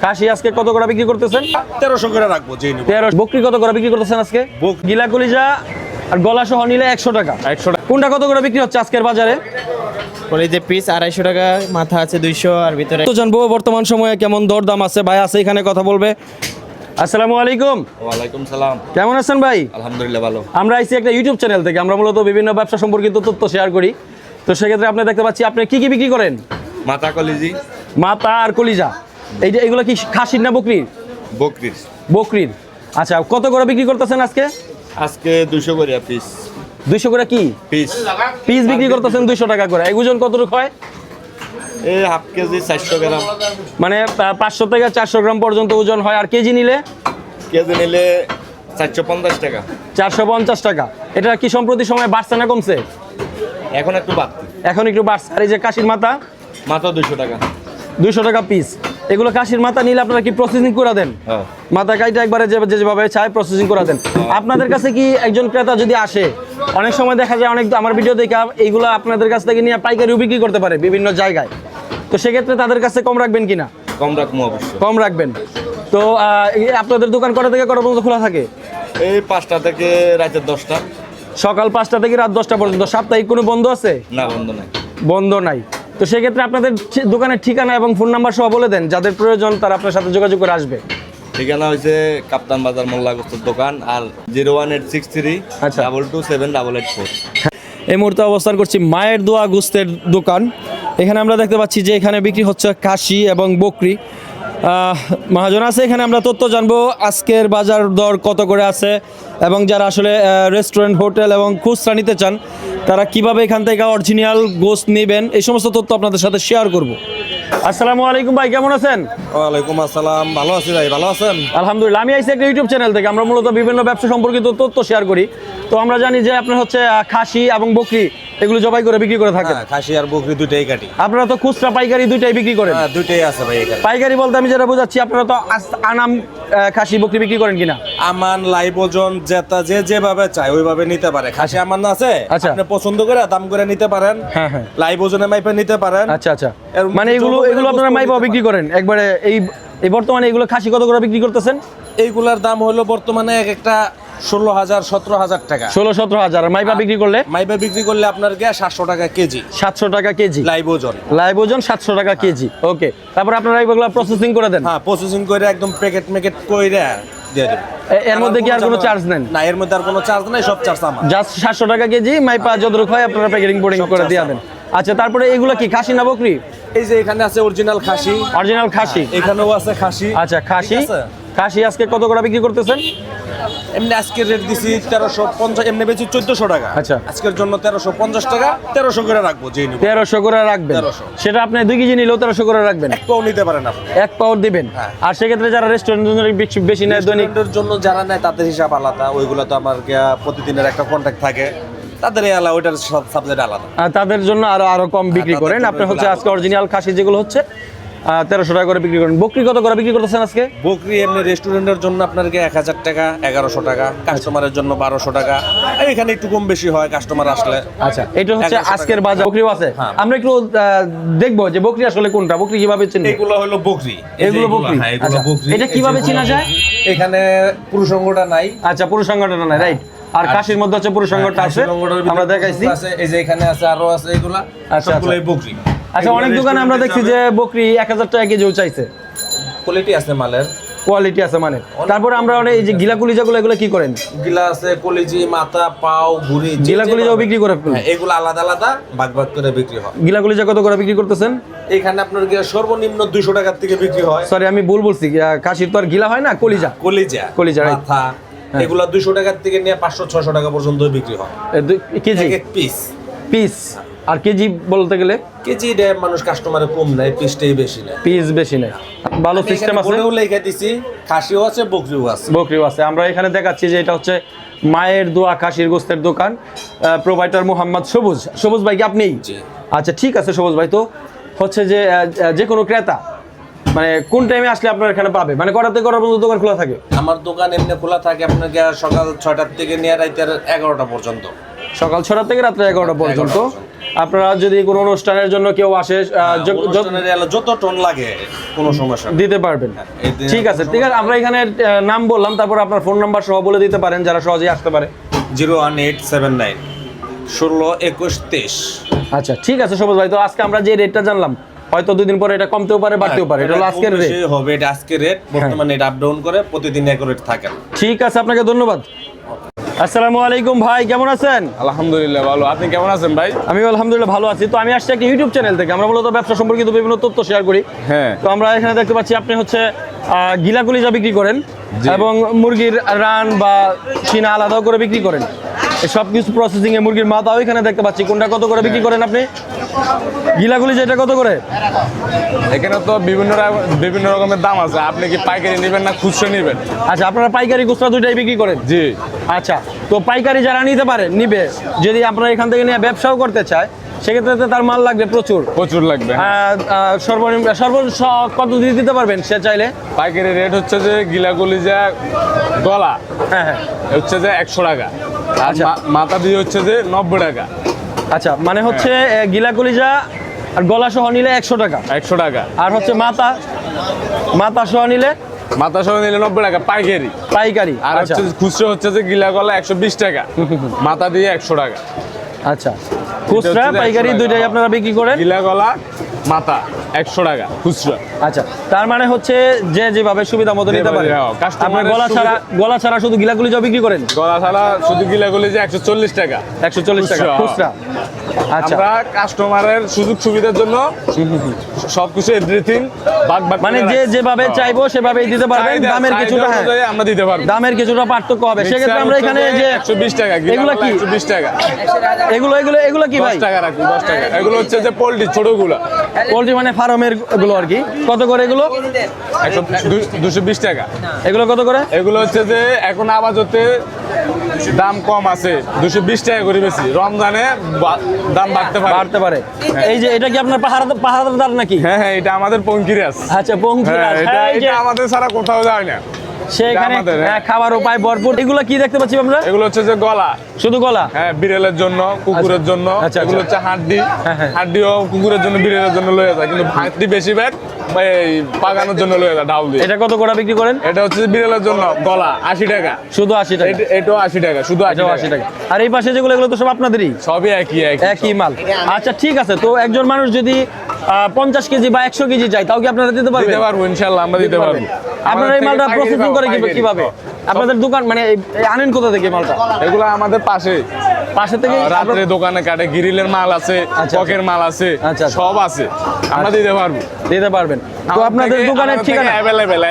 খাসি আজকে কত করে বিক্রি করতেছেন? 1300 করে রাখবো। 1300। বকরি কত করে বিক্রি করতেছেন আজকে? গিলা কলিজা আর গলা সহ নিলে 100 টাকা। 100 টাকা। কোনটা কত করে বিক্রি হচ্ছে আজকের বাজারে? কলিজা পিস 250 টাকা, মাথা আছে 200 আর ভিতরে। তো জানবো বর্তমান সময়ে কেমন দরদাম আছে। ভাই আছে এখানে, কথা বলবে। আসসালামু আলাইকুম। ওয়ালাইকুম সালাম। কেমন আছেন ভাই? আলহামদুলিল্লাহ ভালো। আমরা আইছি একটা ইউটিউব চ্যানেল থেকে। আমরা মূলত বিভিন্ন ব্যবসা সম্পর্কিত তথ্য শেয়ার করি। তো সেক্ষেত্রে আপনি দেখতে পাচ্ছি আপনি কি কি বিক্রি করেন? মাথা কলিজি, মাথা আর কলিজা। এগুলো কি খাসির না বকরির? বকরির। বকরির। আচ্ছা, কত করে বিক্রি করতেছেন আজকে? আজকে 200 করে পিস। 200 করে কি পিস পিস বিক্রি করতেছেন 200 টাকা করে। এই ওজন কতটুকু হয়? এই হাফ কেজি 400 গ্রাম। মানে 500 থেকে 400 গ্রাম পর্যন্ত ওজন হয়। আর কেজি নিলে? কেজি নিলে 450 টাকা। 450 টাকা। এটা কি সম্প্রতি সময় বাড়ছে না কমছে? এখন একটু বাড়তি। এখন একটু বাড়ছে। আর এই যে কাশির মাথা? মাথা 200 টাকা। 200 টাকা পিস। এগুলো কাশির মাথা নিলে আপনারা কি প্রসেসিং করে দেন? হ্যাঁ। মাথা কাইটা একবারে যেভাবে চাই প্রসেসিং করে দেন। আপনাদের কাছে কি একজন ক্রেতা যদি আসে, অনেক সময় দেখা যায় অনেক আমার ভিডিও দেখে এইগুলো আপনাদের কাছ থেকে নিয়ে পাইকারিও বিক্রি করতে পারে বিভিন্ন জায়গায়। তো সেক্ষেত্রে তাদের কাছে কম রাখবেন কিনা? কম রাখবো অবশ্যই। কম রাখবেন। তো আপনাদের দোকান কটা থেকে কটা পর্যন্ত খোলা থাকে? এই 5টা থেকে রাতের 10টা। সকাল 5টা থেকে রাত 10টা পর্যন্ত। সাপ্তাহিক কোনো বন্ধ আছে? না, বন্ধ নাই। বন্ধ নাই। তো সেক্ষেত্রে আপনাদের দোকানের ঠিকানা এবং ফোন নাম্বার সহ বলে দেন, যাদের প্রয়োজন তারা আপনার সাথে যোগাযোগ করে আসবে। ঠিকানা হয়েছে কাপ্তান বাজার মোল্লা গোস্তের দোকান, আর 01863 আচ্ছা। 227 এই মুহূর্তে অবস্থান করছি মায়ের দোয়া গোস্তের দোকান। এখানে আমরা দেখতে পাচ্ছি যে এখানে বিক্রি হচ্ছে খাসি এবং বকরি। মহাজন আছে এখানে, আমরা তথ্য জানবো আজকের বাজার দর কত করে আছে, এবং যারা আসলে রেস্টুরেন্ট, হোটেল এবং খুচরা নিতে চান তারা কিভাবে এখান থেকে অরিজিনাল গোস্ত নেবেন, এই সমস্ত তথ্য আপনাদের সাথে শেয়ার করব। আসসালামু আলাইকুম ভাই, কেমন আছেন? ওয়ালাইকুম আসসালাম। ভালো আছি ভাই, ভালো আছেন? আলহামদুলিল্লাহ। আমি আইছি একটা ইউটিউব চ্যানেল থেকে। আমরা মূলত বিভিন্ন ব্যবসা সম্পর্কিত তথ্য শেয়ার করি। তো আমরা জানি যে আপনার হচ্ছে খাসি এবং বকরি এগুলো জবাই করে বিক্রি করে থাকেন। হ্যাঁ, খাসি আর বকরি দুইটাই কাটি। আপনারা তো খুচরা পাইকারি দুইটাই বিক্রি করেন? হ্যাঁ, দুইটাই আছে ভাই এখানে। পাইকারি বলতে আমি যেটা বোঝাচ্ছি, আপনারা তো আনাম খাসি বকরি বিক্রি করেন কিনা? আমান লাইভ ওজন যেটা যেভাবে চায় ওইভাবে নিতে পারে। খাসি আমান আছে, আচ্ছা। আপনি পছন্দ করে দাম করে নিতে পারেন। হ্যাঁ হ্যাঁ। লাইভ ওজনে মাইপে নিতে পারেন। আচ্ছা আচ্ছা। মানে এগুলো আপনারা মাইপা বিক্রি করেন একবারে? এই বর্তমানে এগুলো খাসি কত করে বিক্রি করতেছেন? এইগুলার দাম হলো বর্তমানে এক একটা 16,000 17,000 টাকা। 16-17 হাজার। মাইপা বিক্রি করলে? মাইপে বিক্রি করলে আপনার 700 টাকা কেজি। 700 টাকা কেজি লাইভ ওজন। লাইভ ওজন 700 টাকা কেজি। ওকে। তারপর আপনারা এগুলো প্রসেসিং করে দেন? হ্যাঁ, প্রসেসিং করে একদম প্যাকেট কইরা দিয়ে দেব। এর মধ্যে কি আর কোনো চার্জ নেন? না, এর মধ্যে আর কোনো চার্জ নাই, সব চার্জ আমার। জাস্ট 700 টাকা কেজি মাইপা যতটুকু হয় আপনারা প্যাকেটিং করে দিয়ে দেন। আচ্ছা, তারপরে এগুলো কি খাসি না বকরি? এই যে এখানে আছে অরিজিনাল খাসি। অরিজিনাল খাসি। এখানেও আছে খাসি। আচ্ছা, খাসি। ঠিক আছে? খাসি আজকে কত করে বিক্রি করতেছেন? এমনি আজকে রেট দিছি 1350, এমনি বেচি 1400 টাকা। আচ্ছা। আজকের জন্য 1350 টাকা, 1300 করে রাখবো। যে নিব 1300 করে রাখবেন। 1300। সেটা আপনি 2 কেজি নিলেও 1300 করে রাখবেন। এক পাও নিতে পারেন আপনি। 1 পাউন্ড দিবেন। হ্যাঁ। আর সেক্ষেত্রে যারা রেস্টুরেন্ট বেশি নেয় দৈনিক, রেস্টুরেন্টের জন্য যারা নেয় তাদের হিসাব আলাদা। ওইগুলো তো আমার প্রতিদিনের একটা কন্ট্যাক্ট থাকে, তাদের আলাদা, ওইটার সাবজেক্ট আলাদা। তাদের জন্য আরো কম বিক্রি করেন। তাদের আপনি জন্য হচ্ছে এগুলো আজকে অরিজিনাল খাসি যেগুলো হচ্ছে 1300 টাকা করে বিক্রি করেন। বকরি কত করে বিক্রি করতেছেন আজকে? বকরি এমনি রেস্টুরেন্টের জন্য আপনার 1000 টাকা, 1100 টাকা, কাস্টমারের জন্য 1200 টাকা। এখানে একটু কম বেশি হয় কাস্টমার আসলে। আচ্ছা, এটা হচ্ছে 1100 আজকের বাজার। বকরিও আছে। হ্যাঁ। আমরা একটু দেখবো যে বকরি আসলে কোনটা, বকরি কিভাবে চিনবো? এগুলো হলো বকরি। এগুলো বকরি। হ্যাঁ, এগুলো আচ্ছা, বকরি। এটা কিভাবে চেনা যায়? এখানে পুরুষঙ্গটা নাই। আচ্ছা, পুরুষ সংগঠন নাই, রাইট। আর খাসির মধ্যে হচ্ছে পুরুষ সংগঠন আছে, আমরা দেখাইছি। এই যে এখানে আছে, আরো আছে, এগুলা আচ্ছা, সবগুলাই বকরি। আচ্ছা, অনেক দোকানে আমরা দেখছি যে বকরি 1000 টাকা কেজিও চাইছে। কোয়ালিটি আছে মালের, কোয়ালিটি আছে মানে। তারপরে আমরা এই যে গিলা কলিজাগুলো এগুলো কি করেন? গিলা আছে, কলিজি, মাথা, পাও, ভুঁড়ি, গিলা কলিজাও বিক্রি করে? হ্যাঁ, এগুলো আলাদা আলাদা ভাগ ভাগ করে বিক্রি হয়। গিলা কলিজা কত করে বিক্রি করতেছেন? এখানে আপনার সর্বনিম্ন 200 টাকার থেকে বিক্রি হয়। সরি, আমি ভুল বলছি। খাসির তো আর গিলা হয় না, কলিজা। কলিজা, right. মাথা, এগুলা 200 টাকার থেকে নিয়ে 500-600 টাকা পর্যন্ত বিক্রি হয় কেজি এক পিস। পিস। আর কেজি বলতে গেলে কেজি দেয় মানুষ, কাস্টমারে কম নেয়, পিসটাই বেশি নেয়। পিস বেশি নেয়। ভালো সিস্টেম আছে। বোর্ডেও লেখা দিছি, খাসিও আছে, বকরিও আছে। বকরিও আছে। আমরা এখানে দেখাচ্ছি যে এটা হচ্ছে মায়ের দোয়া খাসির গোস্তের দোকান। প্রোভাইডার মোহাম্মদ সবুজ। সবুজ ভাই কি আপনি? জি। আচ্ছা, ঠিক আছে সবুজ ভাই। তো হচ্ছে যে কোনো ক্রেতা মানে কোন টাইমে আসলে আপনার এখানে পাবে? মানে কটা থেকে কটা পর্যন্ত দোকান খোলা থাকে? আমার দোকান এমনি খোলা থাকে আপনাকে সকাল 6টার থেকে নিয়ে রাতের 11টা পর্যন্ত। সকাল 6টা থেকে রাত্রে 11টা পর্যন্ত। আপনারা যদি কোনো অনুষ্ঠানের জন্য কেউ আসে অনুষ্ঠানের এলাকা যত টন লাগে কোনো সমস্যা নেই। দিতে পারবেন। এই দিনে ঠিক আছে, ঠিক আছে, আমরা এখানে নাম বললাম, তারপর আপনার ফোন নাম্বার সহ বলে দিতে পারেন যারা সহজেই আসতে পারে। 01879 16 21 23। আচ্ছা ঠিক আছে সবুজ ভাই, তো আজকে আমরা যে রেটটা জানলাম হয়তো 2 দিন পরে এটা কমতেও পারে বাড়তেও পারে, এটা হলো আজকের রেট হবে, এটা আজকের রেট, বর্তমানে এটা আপ ডাউন করে, প্রতিদিন এক রেট থাকে। ঠিক আছে, আপনাকে ধন্যবাদ। আসসালামু আলাইকুম ভাই, কেমন আছেন? আলহামদুলিল্লাহ ভালো, আপনি কেমন আছেন ভাই? আমি আলহামদুলিল্লাহ ভালো আছি। তো আমি আসছি একটা ইউটিউব চ্যানেল থেকে, আমরা মূলত ব্যবসা সম্পর্কিত বিভিন্ন তথ্য শেয়ার করি। হ্যাঁ। তো আমরা এখানে দেখতে পাচ্ছি আপনি হচ্ছে গিলা কলিজা বিক্রি করেন এবং মুরগির রান বা সিনা আলাদাও করে বিক্রি করেন, সব কিছু প্রসেসিং এ মুরগির মাথাও এখানে দেখতে পাচ্ছি। কোনটা কত করে বিক্রি করেন আপনি? গিলা কলিজা এটা কত করে? এখানে তো বিভিন্ন রকমের দাম আছে, আপনি কি পাইকারি নেবেন না খুচরো নেবেন? আচ্ছা, আপনারা পাইকারি খুচরা দুইটাই বিক্রি করেন? জি। আচ্ছা, তো পাইকারি যারা নিতে পারে নিবে, যদি আপনারা এখান থেকে নিয়ে ব্যবসাও করতে চায় সেক্ষেত্রে তো তার মাল লাগবে প্রচুর লাগবে। সর্বনিম্ন কত দিয়ে দিতে পারবেন সে চাইলে? পাইকারি রেট হচ্ছে যে গিলা কলিজা গলা হ্যাঁ হ্যাঁ, হচ্ছে যে 100 টাকা, আর আচ্ছা। মাথা দিয়ে হচ্ছে যে 90 টাকা। আচ্ছা, মানে হচ্ছে গিলা কলিজা আর গলা সহ নিলে 100 টাকা, 100 টাকা। আর হচ্ছে মাথা সহ নিলে মাথা সহ নিলে 90 টাকা পাইকারি। আর আচ্ছা হচ্ছে খুচরো হচ্ছে যে গিলা গলা 120 টাকা, মাথা দিয়ে 100 টাকা। আচ্ছা, খুচরা হচ্ছে যে পাইকারি 100 দুইটাই টাকা। আপনারা বিক্রি করেন? গিলা গলা মাথা 100 টাকা খুচরা। আচ্ছা, তার মানে হচ্ছে যে যেভাবে সুবিধা মতো নিতে পারে। হ্যাঁ, আপনার কাস্টমারের গলা ছাড়া শুধু গিলা কলিজা বিক্রি করেন? গলা ছাড়া শুধু গিলা কলিজা 140 টাকা। 140 টাকা খুচরা। আচ্ছা, আমরা কাস্টমারের সুযোগ সুবিধার জন্য সবকিছু এভরিথিং ভাগ মানে যে যেভাবে চাইবো সেভাবেই দিতে পারবেন, দামের কিছুটা হ্যাঁ আমরা দিতে পারবো। দামের কিছুটা পার্থক্য হবে। সেক্ষেত্রে আমরা এখানে যে 120 টাকা, এগুলো কি 120 টাকা, এগুলো কি ভাই? 10 টাকা রাখি, 10 টাকা। এগুলো হচ্ছে যে পোল্ট্রি ছোটগুলো, পোল্ট্রি মানে ফার্মের গুলো আর কি। কত করে এগুলো? 220 টাকা। এগুলো কত করে? এগুলো হচ্ছে যে এখন আবাজতে দাম কম আছে, 220 টাকা করে বেশি। রমজানে দাম বাড়তে পারে। এই যে এটা কি আপনার পাহাড়দার নাকি? হ্যাঁ হ্যাঁ, এটা আমাদের পঙ্কিরাস। আচ্ছা, পঙ্কিরাস। হ্যাঁ, এই যে এটা আমাদের ছাড়া কোথাও যায় না। সেখানে আমাদের, হ্যাঁ। খাবার উপায় ভরপুর। এগুলো কি দেখতে পাচ্ছি আমরা? এগুলো হচ্ছে যে গলা, শুধু গলা? হ্যাঁ, বিড়ালের জন্য, কুকুরের জন্য। আচ্ছা, এগুলো হচ্ছে হাড্ডি, হ্যাঁ, হ্যাঁ। হাড্ডিও কুকুরের জন্য বিড়ালের জন্য লয়ে যায়, কিন্তু হাড্ডি বেশিরভাগ এই পাকানোর জন্য লয়ে যায় ডাউল দিয়ে। এটা কত করে বিক্রি করেন? এটা হচ্ছে যে বিড়ালের জন্য গলা 80 টাকা, শুধু 80 টাকা? এটাও 80 টাকা, শুধু 80 টাকা। আর এই পাশে যেগুলো এগুলো তো সব আপনাদেরই? সবই একই মাল। আচ্ছা ঠিক আছে, তো একজন মানুষ যদি 50 কেজি বা 100 কেজি চাই তাও কি আপনারা দিতে পারবেন? দিতে পারবো ইনশাআল্লাহ, আমরা দিতে পারবো। আপনারা এই মালটা প্রসেসিং করে কিভাবে? আপনাদের দোকান মানে আনেন কোথা থেকে মালটা? এগুলো আমাদের পাশে থেকে রাত্রে দোকানে কাটে, গ্রিলের মাল আছে, আচ্ছা, চকের মাল আছে, আচ্ছা। সব আছে, আমরা দিতে পারবো। দিতে পারবেন? তো আপনাদের দোকানের ঠিকানা? অ্যাভেলেবেল।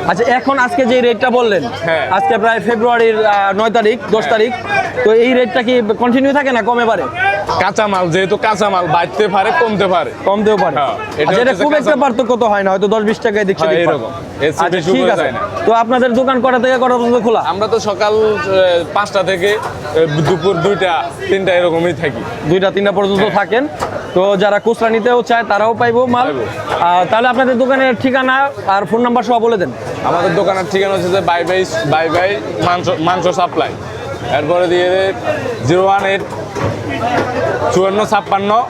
আচ্ছা, এখন আজকে যে রেটটা বললেন, হ্যাঁ। আজকে প্রায় ফেব্রুয়ারির 9 তারিখ 10 তারিখ, তো এই রেটটা কি কন্টিনিউ থাকে না কমে পারে? কাঁচামাল যেহেতু কাঁচামাল বাড়তে পারে কমতেও পারে। হ্যাঁ, এটা আচ্ছা, এটা হচ্ছে খুব একটা কাঁচা- পার্থক্য তো হয় না, হয়তো 10-20 টাকায় দেখছি হ্যাঁ, এরকম। এর চেয়ে বেশি ঠিক উপরে আছে। যায় না। তো আপনাদের দোকান কটা থেকে কটা পর্যন্ত খোলা? আমরা তো সকাল 5টা থেকে দুপুর 2টা 3টা এরকমই থাকি। 2টা-3টা পর্যন্ত থাকেন। তো যারা খুচরা নিতেও চায় তারাও পাইবো মাল। তাহলে আপনাদের দোকানের ঠিকানা আর ফোন নাম্বার সব বলে দেন। আমাদের দোকানের ঠিকানা হচ্ছে যে বাই বাই মাংস সাপ্লাই, এরপরে দিয়ে 018 54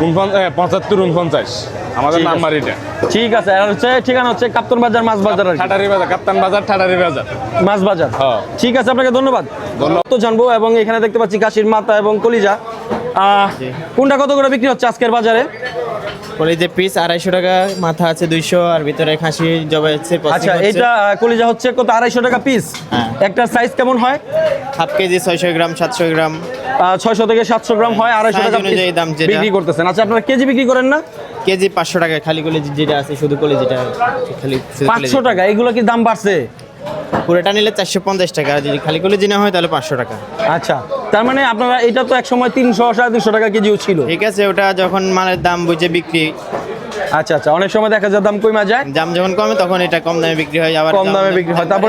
56 75 49 আমাদের ঠিক আছে। নাম্বার এটা। ঠিক আছে, আর হচ্ছে ঠিকানা হচ্ছে কাপ্তান বাজার, মাছ বাজার আর কি। ঠাটারি বাজার, কাপ্তান বাজার, ঠাটারি বাজার, মাছ বাজার। হ্যাঁ। ঠিক আছে, আপনাকে ধন্যবাদ। তো জানবো, এবং এখানে দেখতে পাচ্ছি কাশির মাথা এবং কলিজা। কোনটা কত করে বিক্রি হচ্ছে আজকের বাজারে? কলিজা পিস 250 টাকা, মাথা আছে 200, আর ভিতরে খাসি জবাই হচ্ছে। আচ্ছা, এইটা কলিজা হচ্ছে কত? 250 টাকা পিস। হ্যাঁ। একটা সাইজ কেমন হয়? হাফ কেজি 600 গ্রাম, 700 গ্রাম, 600 থেকে 700 গ্রাম হয়, 250 টাকা Size অনুযায়ী দাম যেটা। বিক্রি করতেছেন। আচ্ছা, আপনারা কেজি বিক্রি করেন না? কেজি 500 টাকা। খালি কলিজা যেটা আছে, শুধু কলিজাটা খালি 500 টাকা? এগুলো কি দাম বাড়ছে? পুরোটা নিলে 450 টাকা, আর যদি খালি কলিজা না হয় তাহলে 500 টাকা। আচ্ছা, তার মানে আপনারা এটা তো এক সময় 300-350 টাকা কেজিও ছিল। ঠিক আছে, ওটা যখন মালের দাম বুঝে বিক্রি। আচ্ছা, অনেক সময় দেখা যায় দাম কমে যায়, দাম যখন কমে তখন এটা কম দামে বিক্রি হয়, আবার কম দামে বিক্রি হয়। তারপর